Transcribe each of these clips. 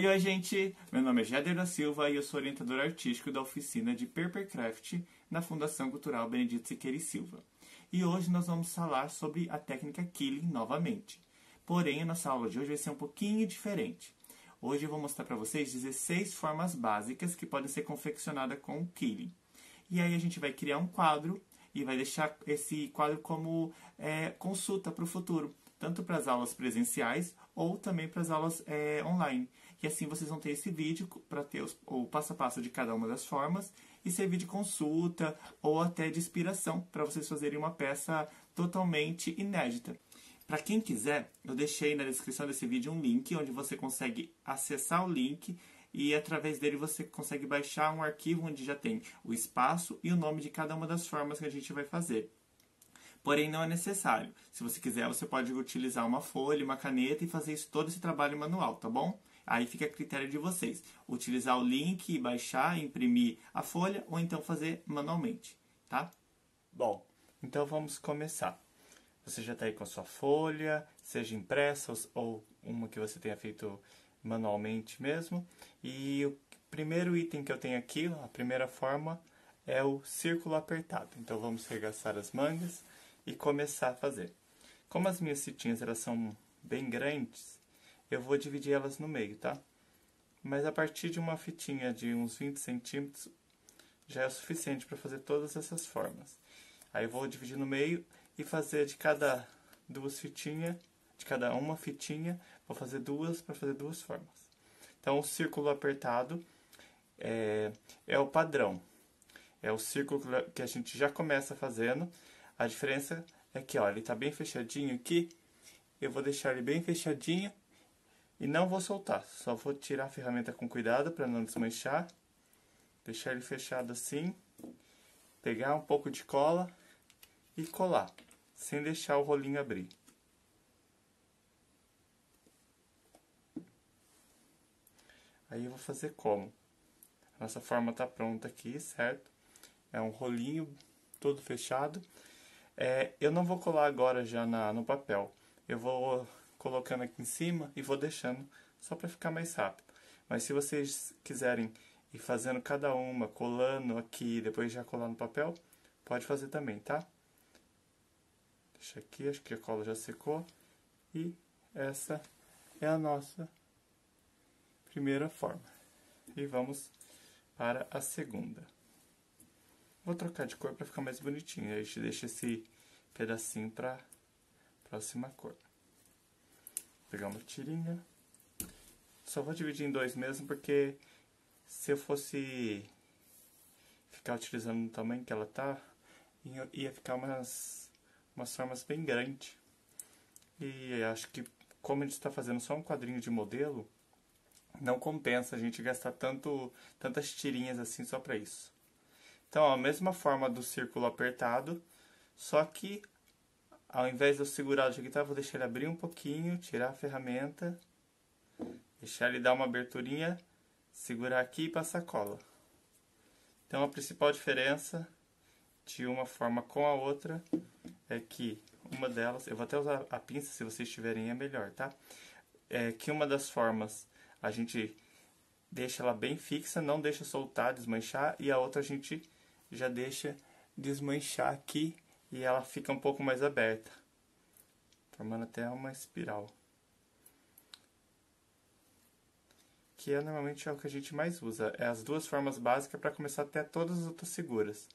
Oi, gente! Meu nome é Jader da Silva e eu sou orientador artístico da oficina de Papercraft na Fundação Cultural Benedito Siqueira e Silva. E hoje nós vamos falar sobre a técnica Killing novamente. Porém, a nossa aula de hoje vai ser um pouquinho diferente. Hoje eu vou mostrar para vocês 16 formas básicas que podem ser confeccionadas com o Killing. E aí a gente vai criar um quadro e vai deixar esse quadro como consulta para o futuro, tanto para as aulas presenciais ou também para as aulas online. E assim vocês vão ter esse vídeo para ter o passo a passo de cada uma das formas e servir de consulta ou até de inspiração para vocês fazerem uma peça totalmente inédita. Para quem quiser, eu deixei na descrição desse vídeo um link onde você consegue acessar o link e através dele você consegue baixar um arquivo onde já tem o espaço e o nome de cada uma das formas que a gente vai fazer. Porém, não é necessário. Se você quiser, você pode utilizar uma folha, uma caneta e fazer todo esse trabalho manual, tá bom? Aí fica a critério de vocês. Utilizar o link, baixar, imprimir a folha ou então fazer manualmente, tá? Bom, então vamos começar. Você já está aí com a sua folha, seja impressa ou uma que você tenha feito manualmente mesmo. E o primeiro item que eu tenho aqui, a primeira forma, é o círculo apertado. Então vamos regaçar as mangas e começar a fazer. Como as minhas fitinhas elas são bem grandes, eu vou dividir elas no meio, tá? Mas a partir de uma fitinha de uns 20 centímetros já é o suficiente para fazer todas essas formas. Aí eu vou dividir no meio e fazer de cada duas fitinhas, de cada uma fitinha, vou fazer duas para fazer duas formas. Então o círculo apertado é o padrão. É o círculo que a gente já começa fazendo. A diferença é que, ó, ele está bem fechadinho aqui. Eu vou deixar ele bem fechadinho e não vou soltar. Só vou tirar a ferramenta com cuidado para não desmanchar. Deixar ele fechado assim. Pegar um pouco de cola e colar, sem deixar o rolinho abrir. Aí eu vou fazer como? Nossa forma está pronta aqui, certo? É um rolinho todo fechado. Eu não vou colar agora já no papel. Eu vou colocando aqui em cima e vou deixando só para ficar mais rápido. Mas se vocês quiserem ir fazendo cada uma, colando aqui e depois já colar no papel, pode fazer também, tá? Deixa aqui, acho que a cola já secou. E essa é a nossa primeira forma. E vamos para a segunda. Vou trocar de cor para ficar mais bonitinho. Aí a gente deixa esse pedacinho para a próxima cor. Vou pegar uma tirinha. Só vou dividir em dois mesmo, porque se eu fosse ficar utilizando no tamanho que ela tá, ia ficar umas formas bem grandes. E acho que como a gente está fazendo só um quadrinho de modelo, não compensa a gente gastar tantas tirinhas assim só para isso. Então, ó, a mesma forma do círculo apertado, só que ao invés de eu segurar do jeito que tá, vou deixar ele abrir um pouquinho, tirar a ferramenta, deixar ele dar uma aberturinha, segurar aqui e passar cola. Então, a principal diferença de uma forma com a outra é que uma delas, eu vou até usar a pinça se vocês tiverem, é melhor, tá? É que uma das formas a gente deixa ela bem fixa, não deixa soltar, desmanchar, e a outra a gente já deixa desmanchar aqui e ela fica um pouco mais aberta, formando até uma espiral. Que normalmente é o que a gente mais usa. É as duas formas básicas para começar até todas as outras figuras.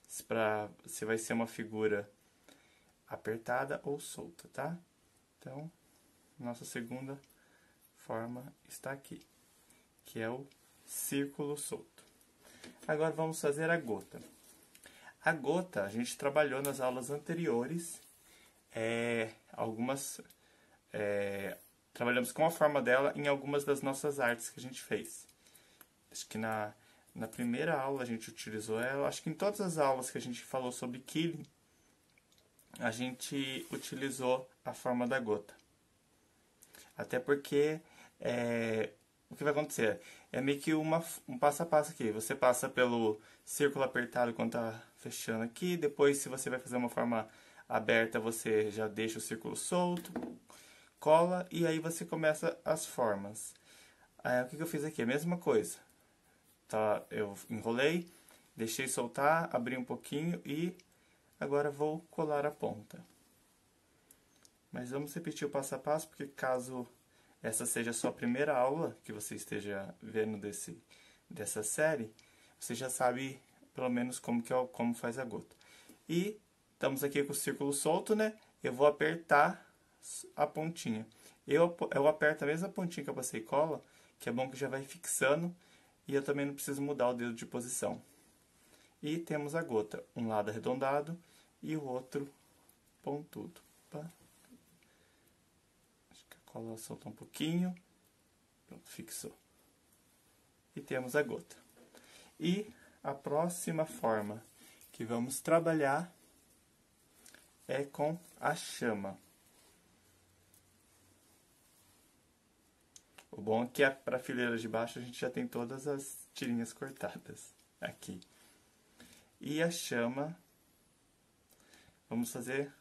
Se vai ser uma figura apertada ou solta, tá? Então, nossa segunda forma está aqui, que é o círculo solto. Agora vamos fazer a gota. A gota a gente trabalhou nas aulas anteriores, trabalhamos com a forma dela em algumas das nossas artes que a gente fez. Acho que na primeira aula a gente utilizou ela, acho que em todas as aulas que a gente falou sobre Killing, a gente utilizou a forma da gota. Até porque o que vai acontecer? É meio que um passo a passo aqui. Você passa pelo círculo apertado quando está fechando aqui. Depois, se você vai fazer uma forma aberta, você já deixa o círculo solto, cola e aí você começa as formas. Aí, o que eu fiz aqui? A mesma coisa. Tá, eu enrolei, deixei soltar, abri um pouquinho e agora vou colar a ponta. Mas vamos repetir o passo a passo, porque caso essa seja a sua primeira aula que você esteja vendo dessa série, você já sabe pelo menos como faz a gota. E estamos aqui com o círculo solto, né? Eu vou apertar a pontinha. Eu aperto a mesma pontinha que eu passei cola, que é bom que já vai fixando, e eu também não preciso mudar o dedo de posição. E temos a gota, um lado arredondado e o outro pontudo. Opa. Acho que a cola soltou um pouquinho. Pronto, fixou. E temos a gota. E a próxima forma que vamos trabalhar é com a chama. O bom é que para a fileira de baixo a gente já tem todas as tirinhas cortadas aqui. E a chama, vamos fazer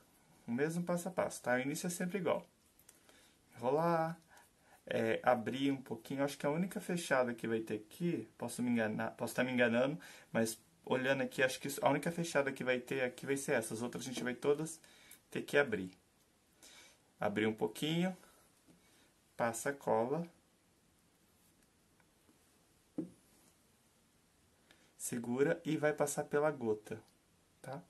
o mesmo passo a passo, tá? O início é sempre igual. Enrolar, abrir um pouquinho. Acho que a única fechada que vai ter aqui, posso estar me enganando, mas olhando aqui, acho que a única fechada que vai ter aqui vai ser essa. As outras a gente vai todas ter que abrir. Abrir um pouquinho, passa a cola. Segura e vai passar pela gota, tá?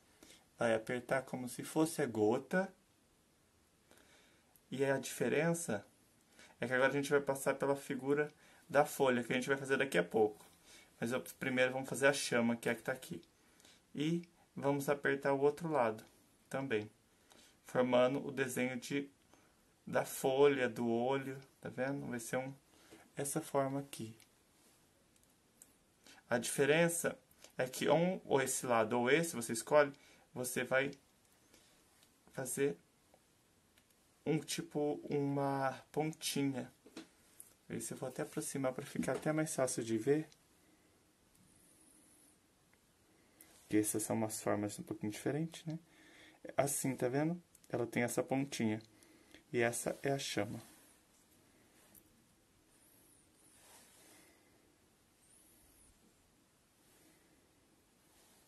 Vai apertar como se fosse a gota. E a diferença é que agora a gente vai passar pela figura da folha, que a gente vai fazer daqui a pouco. Mas primeiro vamos fazer a chama, que é a que está aqui. E vamos apertar o outro lado também, formando o desenho da folha, do olho, tá vendo? Vai ser essa forma aqui. A diferença é que ou esse lado ou esse, você escolhe, você vai fazer uma pontinha. Esse eu vou até aproximar para ficar até mais fácil de ver. Porque essas são umas formas um pouquinho diferentes, né? Assim, tá vendo? Ela tem essa pontinha. E essa é a chama.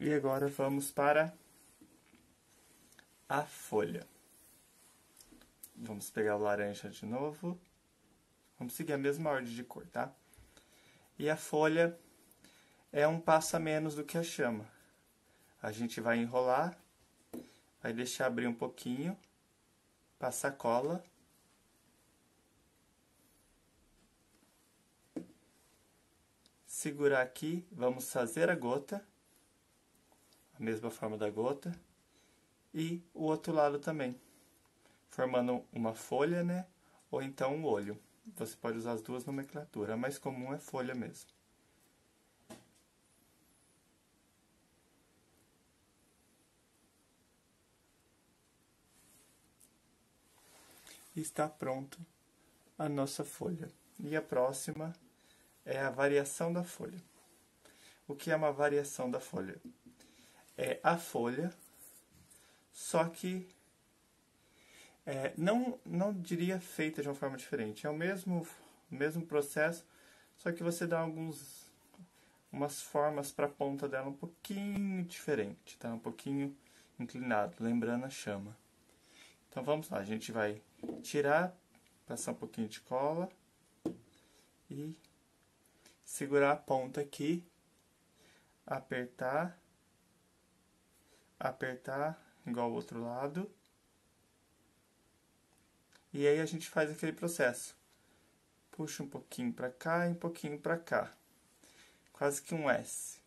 E agora vamos para a folha. Vamos pegar o laranja de novo. Vamos seguir a mesma ordem de cor, tá? E a folha é um passo a menos do que a chama. A gente vai enrolar, vai deixar abrir um pouquinho, passar cola. Segurar aqui, vamos fazer a gota. A mesma forma da gota. E o outro lado também. Formando uma folha, né? Ou então um olho. Você pode usar as duas nomenclaturas. A mais comum é folha mesmo. E está pronto a nossa folha. E a próxima é a variação da folha. O que é uma variação da folha? É a folha, só que não diria feita de uma forma diferente. É o mesmo processo, só que você dá umas formas para a ponta dela um pouquinho diferente, tá? Um pouquinho inclinado, lembrando a chama. Então vamos lá, a gente vai tirar, passar um pouquinho de cola e segurar a ponta aqui, apertar, igual o outro lado. E aí a gente faz aquele processo. Puxa um pouquinho para cá e um pouquinho para cá. Quase que um S.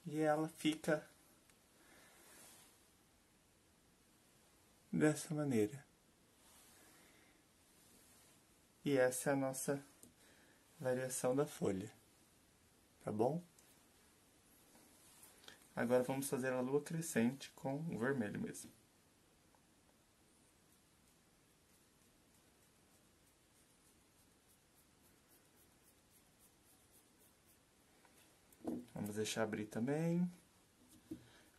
E ela fica dessa maneira. E essa é a nossa variação da folha. Tá bom? Agora vamos fazer a lua crescente com o vermelho mesmo. Vamos deixar abrir também.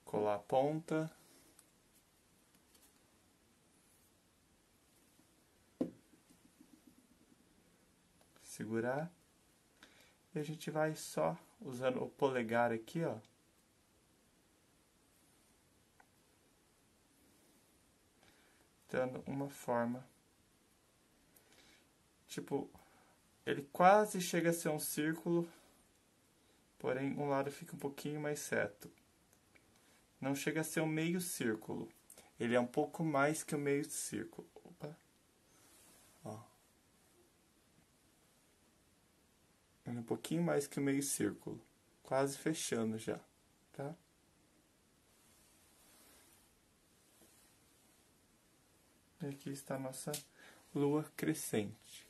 Colar a ponta. segurar. E a gente vai só usando o polegar aqui, ó. Dando uma forma. Tipo, ele quase chega a ser um círculo, porém um lado fica um pouquinho mais reto. Não chega a ser um meio círculo. Ele é um pouco mais que o meio círculo. Opa. Ó. Ele é um pouquinho mais que o meio círculo. Quase fechando já, tá? E aqui está a nossa lua crescente.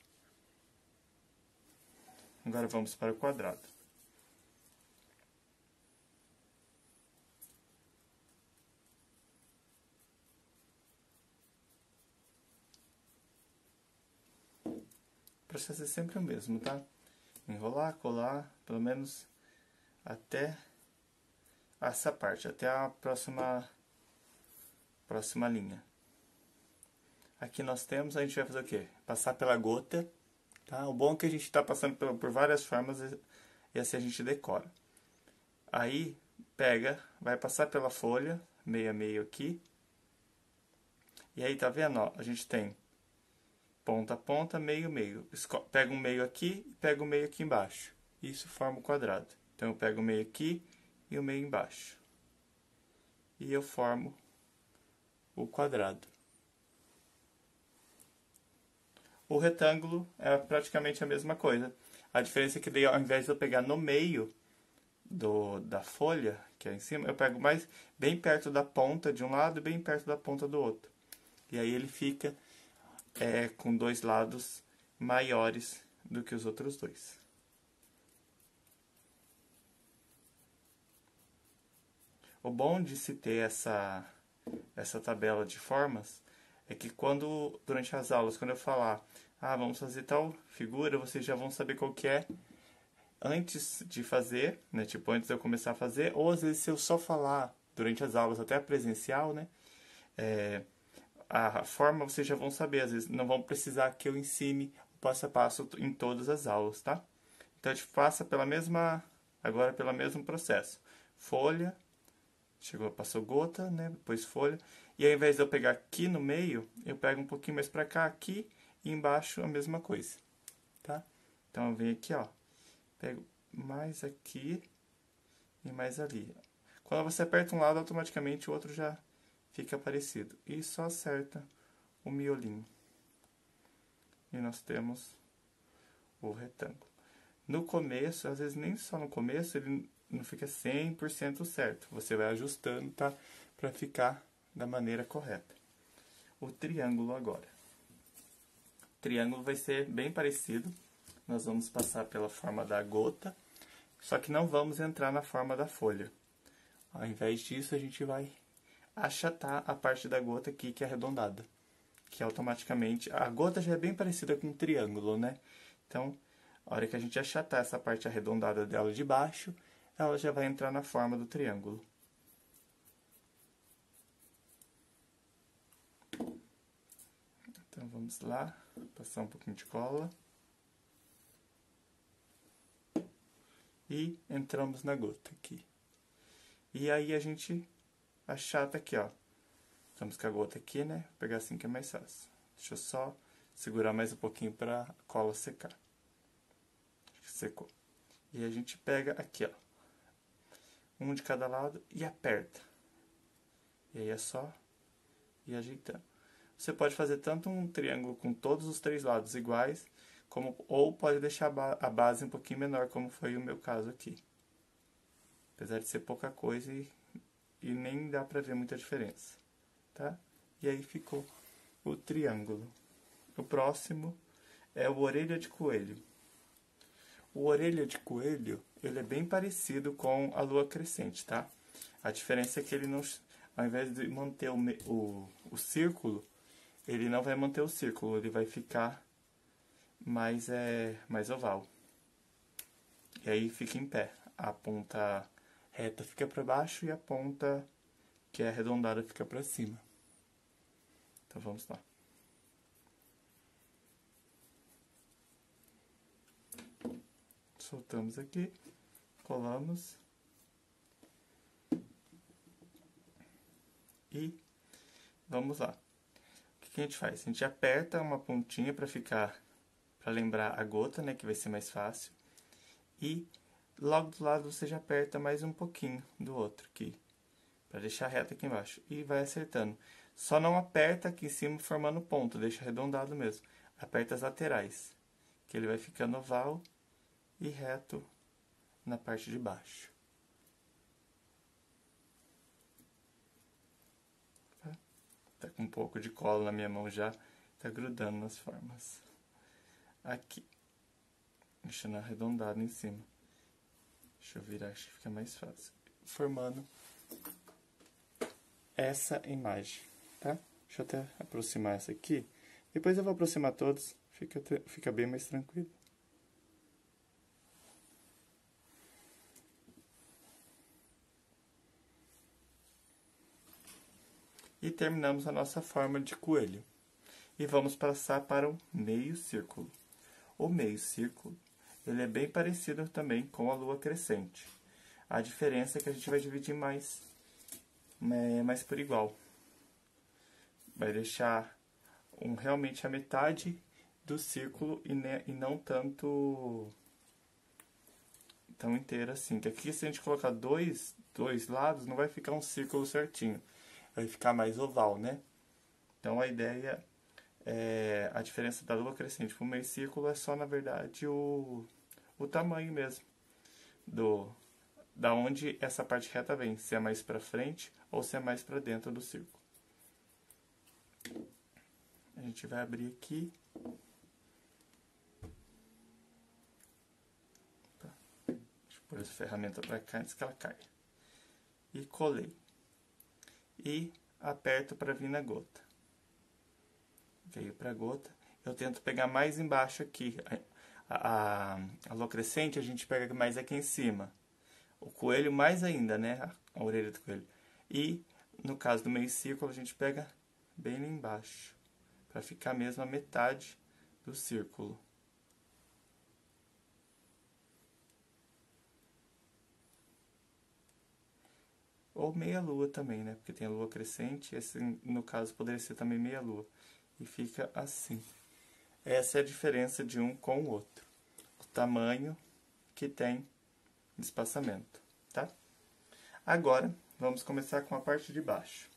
Agora vamos para o quadrado. O processo é sempre o mesmo, tá? Enrolar, colar, pelo menos até essa parte, até a próxima linha. Aqui nós temos, a gente vai fazer o quê? Passar pela gota, tá? O bom é que a gente está passando por várias formas e assim a gente decora. Aí, pega, vai passar pela folha, meio a meio aqui. E aí, tá vendo, ó? A gente tem ponta a ponta, meio, meio. Pega um meio aqui e pega um meio aqui embaixo. Isso forma o quadrado. Então, eu pego o meio aqui e o meio embaixo. E eu formo o quadrado. O retângulo é praticamente a mesma coisa. A diferença é que daí, ao invés de eu pegar no meio da folha, que é em cima, eu pego mais bem perto da ponta de um lado e bem perto da ponta do outro. E aí ele fica com dois lados maiores do que os outros dois. O bom de se ter essa tabela de formas é que durante as aulas, quando eu falar, vamos fazer tal figura, vocês já vão saber qual que é antes de fazer, né? Tipo, antes de eu começar a fazer, ou às vezes se eu só falar durante as aulas, até presencial, né? A forma vocês já vão saber, às vezes não vão precisar que eu ensine o passo a passo em todas as aulas, tá? Então a gente passa agora pelo mesmo processo. Folha, passou gota, né? Depois folha. E ao invés de eu pegar aqui no meio, eu pego um pouquinho mais pra cá, aqui, e embaixo a mesma coisa, tá? Então eu venho aqui, ó, pego mais aqui e mais ali. Quando você aperta um lado, automaticamente o outro já fica parecido. E só acerta o miolinho. E nós temos o retângulo. No começo, às vezes nem só no começo, ele não fica 100% certo. Você vai ajustando, tá? Pra ficar da maneira correta. O triângulo agora. O triângulo vai ser bem parecido. Nós vamos passar pela forma da gota, só que não vamos entrar na forma da folha. Ao invés disso, a gente vai achatar a parte da gota aqui, que é arredondada. Que automaticamente... A gota já é bem parecida com um triângulo, né? Então, a hora que a gente achatar essa parte arredondada dela de baixo, ela já vai entrar na forma do triângulo. Então, vamos lá. Passar um pouquinho de cola. E entramos na gota aqui. E aí a gente achata aqui, ó. Estamos com a gota aqui, né? Vou pegar assim que é mais fácil. Deixa eu só segurar mais um pouquinho para a cola secar. Secou. E a gente pega aqui, ó. Um de cada lado e aperta. E aí é só ir ajeitando. Você pode fazer tanto um triângulo com todos os três lados iguais, ou pode deixar a base um pouquinho menor, como foi o meu caso aqui. Apesar de ser pouca coisa e nem dá pra ver muita diferença, tá? E aí ficou o triângulo. O próximo é o orelha de coelho. O orelha de coelho, ele é bem parecido com a lua crescente, tá? A diferença é que ele não, ao invés de manter o círculo, ele não vai manter o círculo, ele vai ficar mais oval. E aí fica em pé. A ponta reta fica para baixo e a ponta que é arredondada fica para cima. Então vamos lá. Soltamos aqui, colamos. E vamos lá. O que a gente faz? A gente aperta uma pontinha para lembrar a gota, né, que vai ser mais fácil. E logo do lado você já aperta mais um pouquinho do outro aqui, para deixar reto aqui embaixo. E vai acertando. Só não aperta aqui em cima formando ponto, deixa arredondado mesmo. Aperta as laterais, que ele vai ficando oval e reto na parte de baixo. Tá com um pouco de cola na minha mão já, tá grudando nas formas. Aqui, deixando arredondado em cima. Deixa eu virar, acho que fica mais fácil. Formando essa imagem, tá? Deixa eu até aproximar essa aqui. Depois eu vou aproximar todos, fica bem mais tranquilo. E terminamos a nossa forma de coelho. E vamos passar para o meio círculo. O meio círculo, ele é bem parecido também com a lua crescente. A diferença é que a gente vai dividir mais por igual. Vai deixar realmente a metade do círculo e não tanto tão inteiro assim. Que aqui, se a gente colocar dois lados, não vai ficar um círculo certinho. Vai ficar mais oval, né? Então, a ideia a diferença da lua crescente para o meio círculo é só, na verdade, o tamanho mesmo da onde essa parte reta vem, se é mais para frente ou se é mais para dentro do círculo. A gente vai abrir aqui. Tá. Deixa eu pôr essa ferramenta para cá antes que ela caia. E colei. E aperto para vir na gota. Veio para a gota. Eu tento pegar mais embaixo aqui. A lua crescente a gente pega mais aqui em cima. O coelho mais ainda, né? A orelha do coelho. E, no caso do meio círculo, a gente pega bem lá embaixo. Para ficar mesmo a metade do círculo. Ou meia lua também, né? Porque tem a lua crescente. Esse, no caso, poderia ser também meia lua. E fica assim. Essa é a diferença de um com o outro. O tamanho que tem de espaçamento, tá? Agora, vamos começar com a parte de baixo.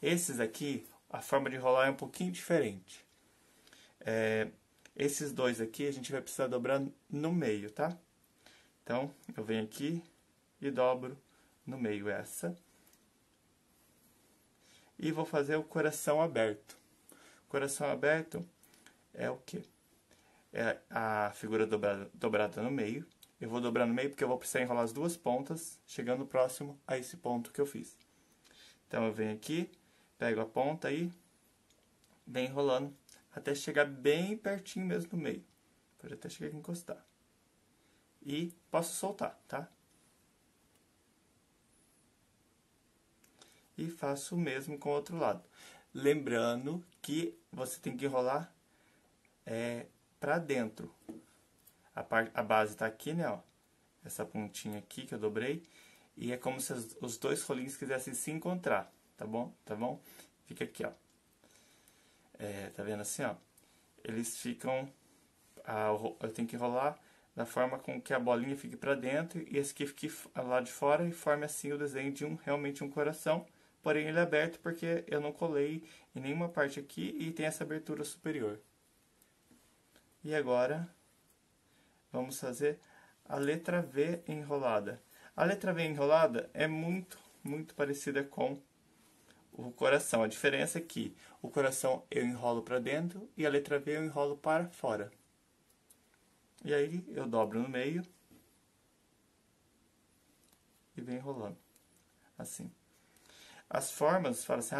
Esses aqui, a forma de enrolar é um pouquinho diferente. Esses dois aqui, a gente vai precisar dobrar no meio, tá? Então, eu venho aqui e dobro no meio essa. E vou fazer o coração aberto. Coração aberto é o quê? É a figura dobrada no meio. Eu vou dobrar no meio porque eu vou precisar enrolar as duas pontas, chegando próximo a esse ponto que eu fiz. Então, eu venho aqui, pego a ponta e venho enrolando até chegar bem pertinho mesmo no meio. Pode até chegar aqui e encostar. E posso soltar, tá? E faço o mesmo com o outro lado. Lembrando que você tem que enrolar pra dentro. A base está aqui, né? Ó, essa pontinha aqui que eu dobrei. E é como se os dois rolinhos quisessem se encontrar, tá bom? Tá bom? Fica aqui, ó. Tá vendo assim, ó? Eles ficam... eu tenho que enrolar da forma com que a bolinha fique pra dentro e esse aqui fique lá de fora e forme assim o desenho de realmente um coração. Porém, ele é aberto porque eu não colei em nenhuma parte aqui e tem essa abertura superior. E agora, vamos fazer a letra V enrolada. A letra V enrolada é muito parecida com o coração. A diferença é que o coração eu enrolo para dentro e a letra V eu enrolo para fora. E aí, eu dobro no meio e venho enrolando, assim. As formas, fala assim,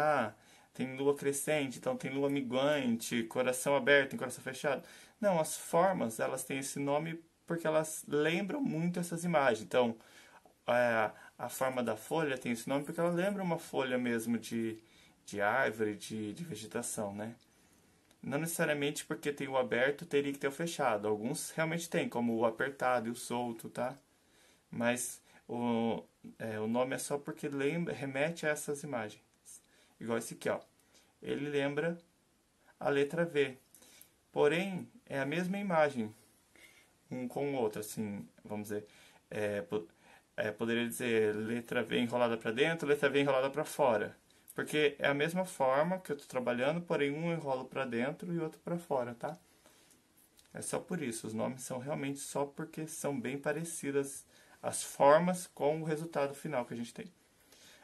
tem lua crescente, então tem lua minguante, coração aberto, tem coração fechado. Não, as formas, elas têm esse nome porque elas lembram muito essas imagens. Então, a forma da folha tem esse nome porque ela lembra uma folha mesmo de árvore, de vegetação, né? Não necessariamente porque tem o aberto teria que ter o fechado. Alguns realmente tem, como o apertado e o solto, tá? Mas o nome é só porque remete a essas imagens. Igual esse aqui, ó. Ele lembra a letra V. Porém, é a mesma imagem, um com o outro, assim, vamos dizer. Poderia dizer letra V enrolada para dentro, letra V enrolada para fora. Porque é a mesma forma que eu estou trabalhando, porém um eu enrolo para dentro e outro para fora, tá? É só por isso, os nomes são realmente só porque são bem parecidas as formas com o resultado final que a gente tem.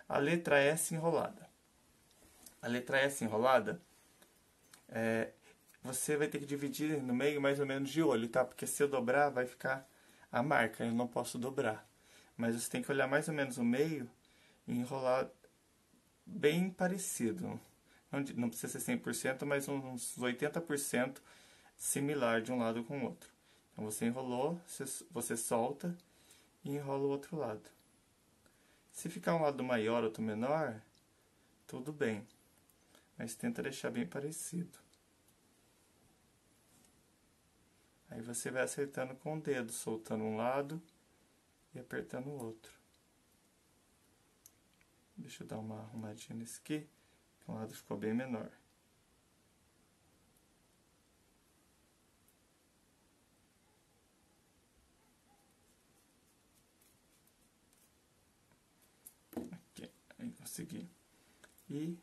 A letra S enrolada. A letra S enrolada, você vai ter que dividir no meio mais ou menos de olho, tá? Porque se eu dobrar, vai ficar a marca, eu não posso dobrar. Mas você tem que olhar mais ou menos o meio e enrolar bem parecido. Não precisa ser 100%, mas uns 80% similar de um lado com o outro. Então você enrolou, você solta e enrola o outro lado. Se ficar um lado maior, outro menor, tudo bem. Mas tenta deixar bem parecido. Aí você vai acertando com o dedo, soltando um lado e apertando o outro. Deixa eu dar uma arrumadinha nesse aqui, que um lado ficou bem menor. Aqui, aí consegui. E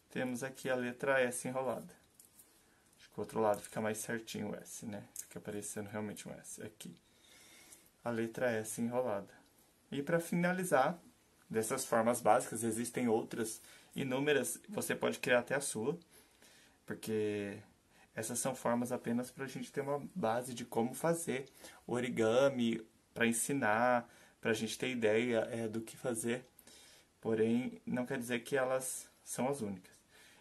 temos aqui a letra S enrolada. Acho que o outro lado fica mais certinho o S, né? Fica parecendo realmente um S. Aqui. A letra S enrolada. E para finalizar, dessas formas básicas, existem outras inúmeras, você pode criar até a sua, porque essas são formas apenas para a gente ter uma base de como fazer o origami, para ensinar, para a gente ter ideia do que fazer, porém não quer dizer que elas são as únicas.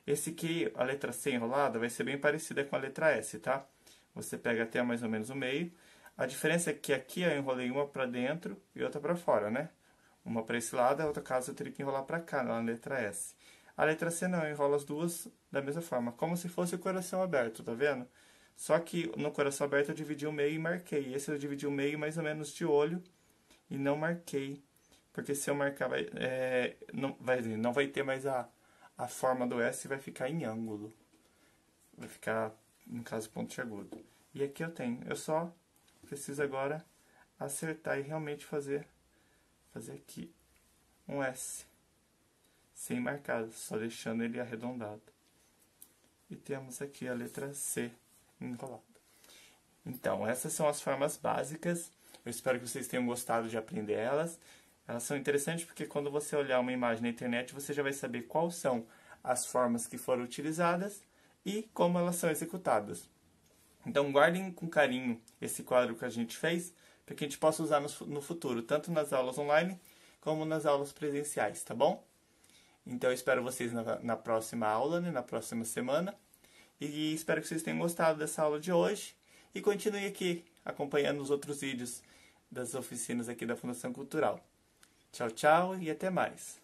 Esse aqui, a letra C enrolada, vai ser bem parecida com a letra S, tá? Você pega até mais ou menos o meio. A diferença é que aqui eu enrolei uma para dentro e outra para fora, né? Uma para esse lado, a outra caso eu teria que enrolar para cá, na letra S. A letra C não, eu enrolo as duas da mesma forma, como se fosse o coração aberto, tá vendo? Só que no coração aberto eu dividi o meio e marquei. Esse eu dividi o meio mais ou menos de olho e não marquei. Porque se eu marcar, não vai ter mais a forma do S, vai ficar em ângulo. Vai ficar, no caso, pontiagudo. E aqui eu tenho. Eu só preciso agora acertar e realmente fazer aqui um S. Sem marcar, só deixando ele arredondado. E temos aqui a letra C enrolada. Então, essas são as formas básicas. Eu espero que vocês tenham gostado de aprender elas. Elas são interessantes porque quando você olhar uma imagem na internet, você já vai saber quais são as formas que foram utilizadas e como elas são executadas. Então, guardem com carinho esse quadro que a gente fez, para que a gente possa usar no futuro, tanto nas aulas online como nas aulas presenciais, tá bom? Então, eu espero vocês na próxima aula, né, na próxima semana. E espero que vocês tenham gostado dessa aula de hoje. E continue aqui acompanhando os outros vídeos das oficinas aqui da Fundação Cultural. Tchau, tchau e até mais.